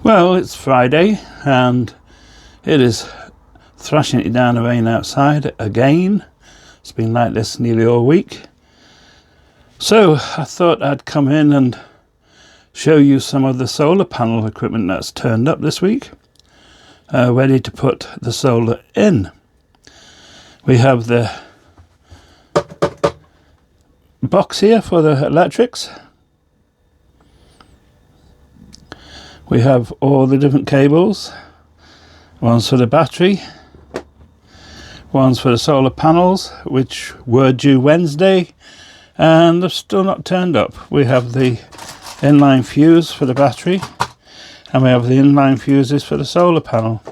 Well, it's Friday and it is thrashing it down the rain outside again. It's been like this nearly all week. So I thought I'd come in and show you some of the solar panel equipment that's turned up this week, ready to put the solar in. We have the box here for the electrics. We have all the different cables. One's for the battery, one's for the solar panels, which were due Wednesday and they've still not turned up. We have the inline fuse for the battery and we have the inline fuses for the solar panel.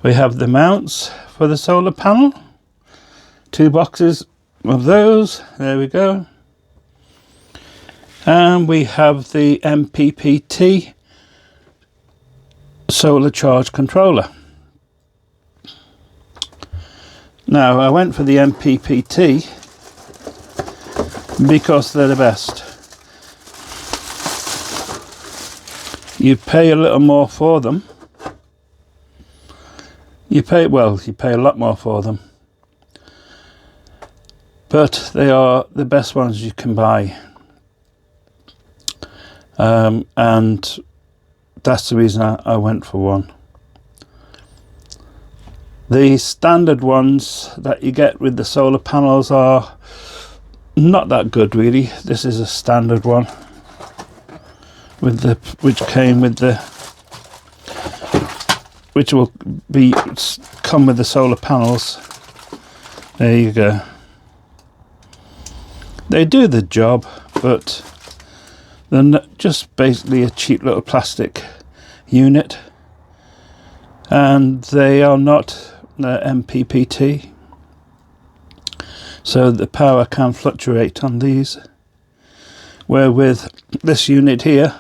We have the mounts for the solar panel, 2 boxes of those, there we go. And we have the MPPT solar charge controller. Now I went for the MPPT because they're the best. You pay a little more for them. You pay a lot more for them. But they are the best ones you can buy. And that's the reason I went for one. The standard ones that you get with the solar panels are not that good really. This is a standard one which will come with the solar panels. There you go. They do the job, but they're just basically a cheap little plastic unit, and they are not MPPT, so the power can fluctuate on these, where with this unit here,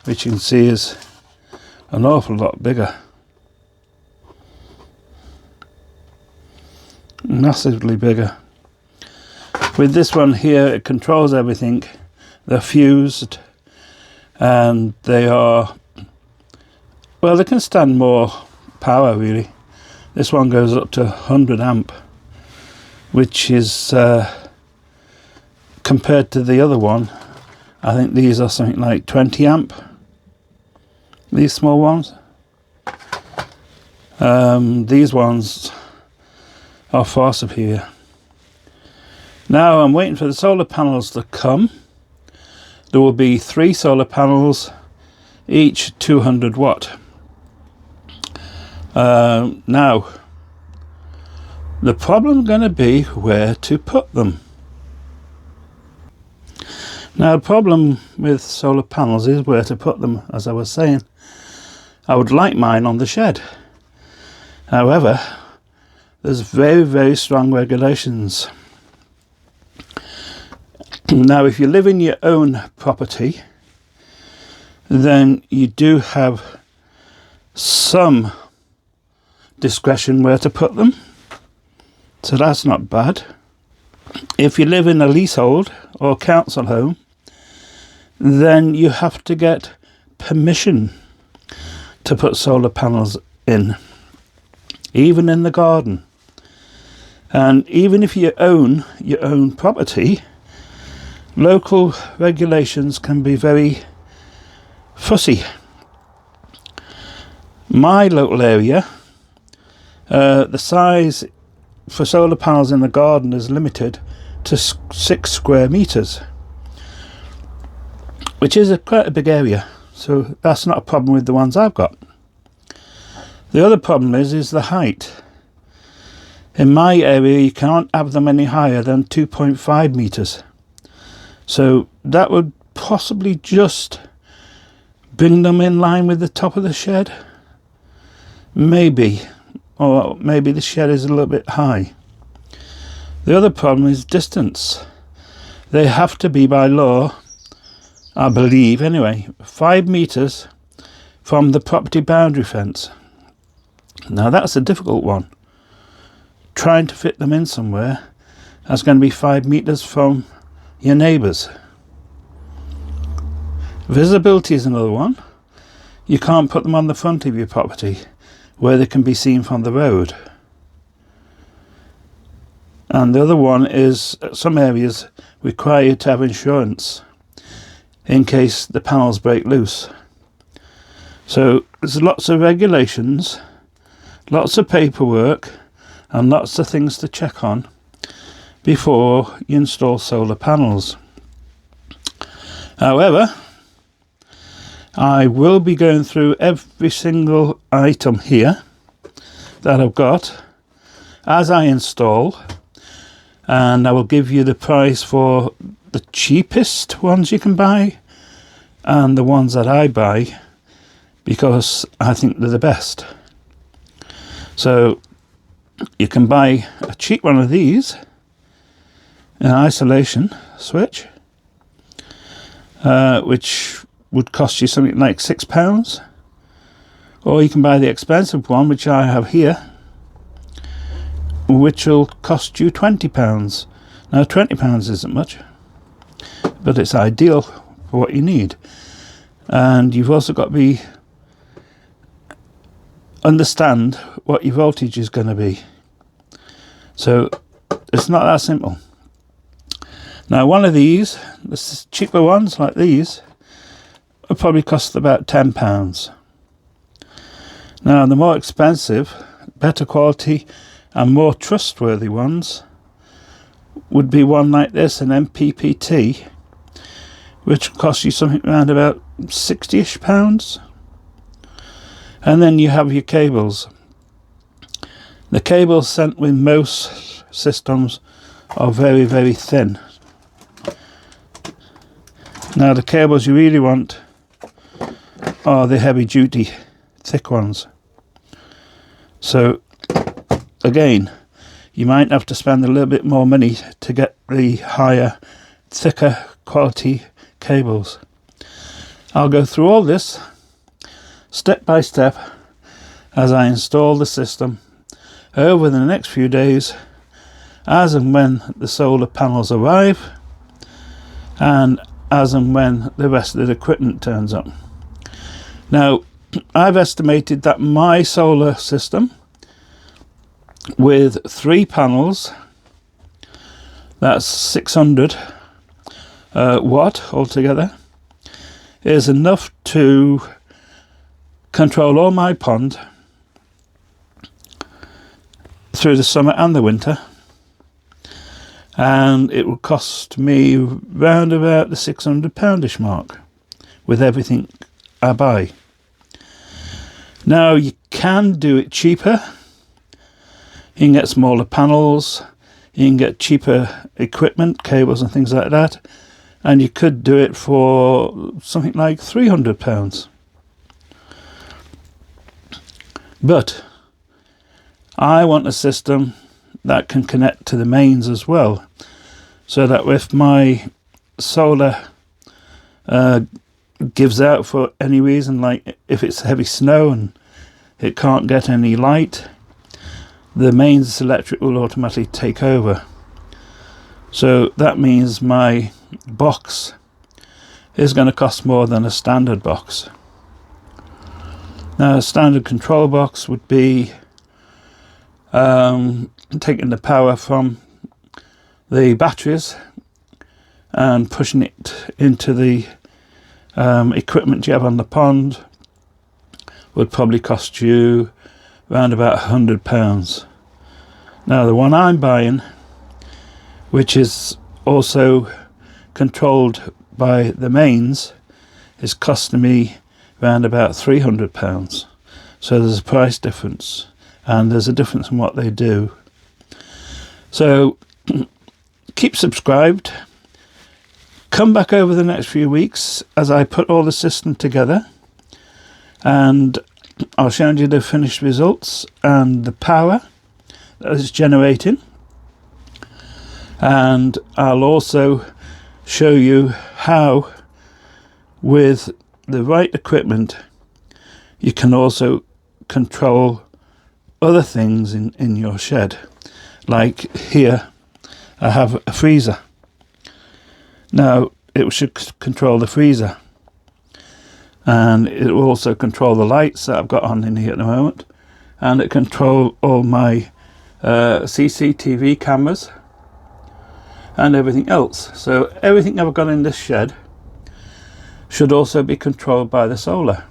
which you can see is an awful lot bigger, massively bigger. With this one here, it controls everything. They're fused and they are, well, they can stand more power really. This one goes up to 100 amp, which is compared to the other one, I think these are something like 20 amp, these small ones. These ones are far superior. Now I'm waiting for the solar panels to come. There will be 3 solar panels, each 200 watt. Now, the problem is going to be where to put them. Now, the problem with solar panels is where to put them, as I was saying. I would like mine on the shed. However, there's very, very strong regulations. Now, if you live in your own property, then you do have some discretion where to put them, so that's not bad. If you live in a leasehold or council home, then you have to get permission to put solar panels in, even in the garden. And even if you own your own property, local regulations can be very fussy. My local area, the size for solar panels in the garden is limited to 6 square meters, which is quite a big area, so that's not a problem with the ones I've got. The other problem is the height. In my area you can't have them any higher than 2.5 meters. So that would possibly just bring them in line with the top of the shed. Maybe. Or maybe the shed is a little bit high. The other problem is distance. They have to be by law, I believe anyway, 5 meters from the property boundary fence. Now that's a difficult one. Trying to fit them in somewhere, that's going to be 5 meters from your neighbours. Visibility is another one. you can't put them on the front of your property where they can be seen from the road. And the other one is some areas require you to have insurance in case the panels break loose. So there's lots of regulations, lots of paperwork, and lots of things to check on before you install solar panels. However, I will be going through every single item here that I've got as I install, and I will give you the price for the cheapest ones you can buy and the ones that I buy, because I think they're the best. So you can buy a cheap one of these, an isolation switch, which would cost you something like £6, or you can buy the expensive one, which I have here, which will cost you £20. Now £20 isn't much, but it's ideal for what you need. And you've also got to understand what your voltage is going to be. So it's not that simple. Now one of these, the cheaper ones like these, will probably cost about £10. Now the more expensive, better quality and more trustworthy ones would be one like this, an MPPT, which will cost you something around about £60-ish. And then you have your cables. The cables sent with most systems are very, very thin. Now the cables you really want are the heavy duty, thick ones. So again, you might have to spend a little bit more money to get the higher, thicker quality cables. I'll go through all this step by step as I install the system over the next few days, as and when the solar panels arrive and as and when the rest of the equipment turns up. Now, I've estimated that my solar system with 3 panels, that's 600 watt altogether, is enough to control all my pond through the summer and the winter, and it will cost me round about the £600-ish mark with everything I buy. Now you can do it cheaper. You can get smaller panels, you can get cheaper equipment, cables and things like that, and you could do it for something like £300. But I want a system that can connect to the mains as well, so that if my solar gives out for any reason, like if it's heavy snow and it can't get any light, the mains electric will automatically take over. So that means my box is going to cost more than a standard box. Now a standard control box would be taking the power from the batteries and pushing it into the equipment you have on the pond, would probably cost you around about £100. Now the one I'm buying, which is also controlled by the mains, is costing me around about £300. So there's a price difference, and there's a difference in what they do. So keep subscribed. Come back over the next few weeks as I put all the system together, and I'll show you the finished results and the power that it's generating, and I'll also show you how, with the right equipment, you can also control other things in your shed. Like here I have a freezer. Now it should control the freezer. and it will also control the lights that I've got on in here at the moment, and it control all my CCTV cameras and everything else. So everything I've got in this shed should also be controlled by the solar.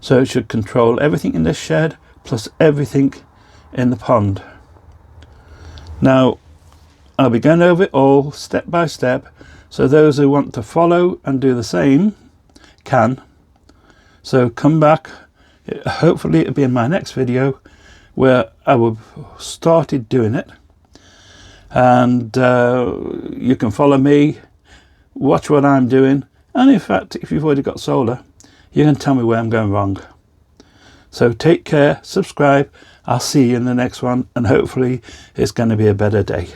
So it should control everything in this shed plus everything in the pond. Now I'll be going over it all step by step, so those who want to follow and do the same can. So come back, hopefully it'll be in my next video where I will started doing it, and you can follow me, watch what I'm doing, and in fact if you've already got solar, you can tell me where I'm going wrong. So take care, subscribe, I'll see you in the next one, and hopefully it's going to be a better day.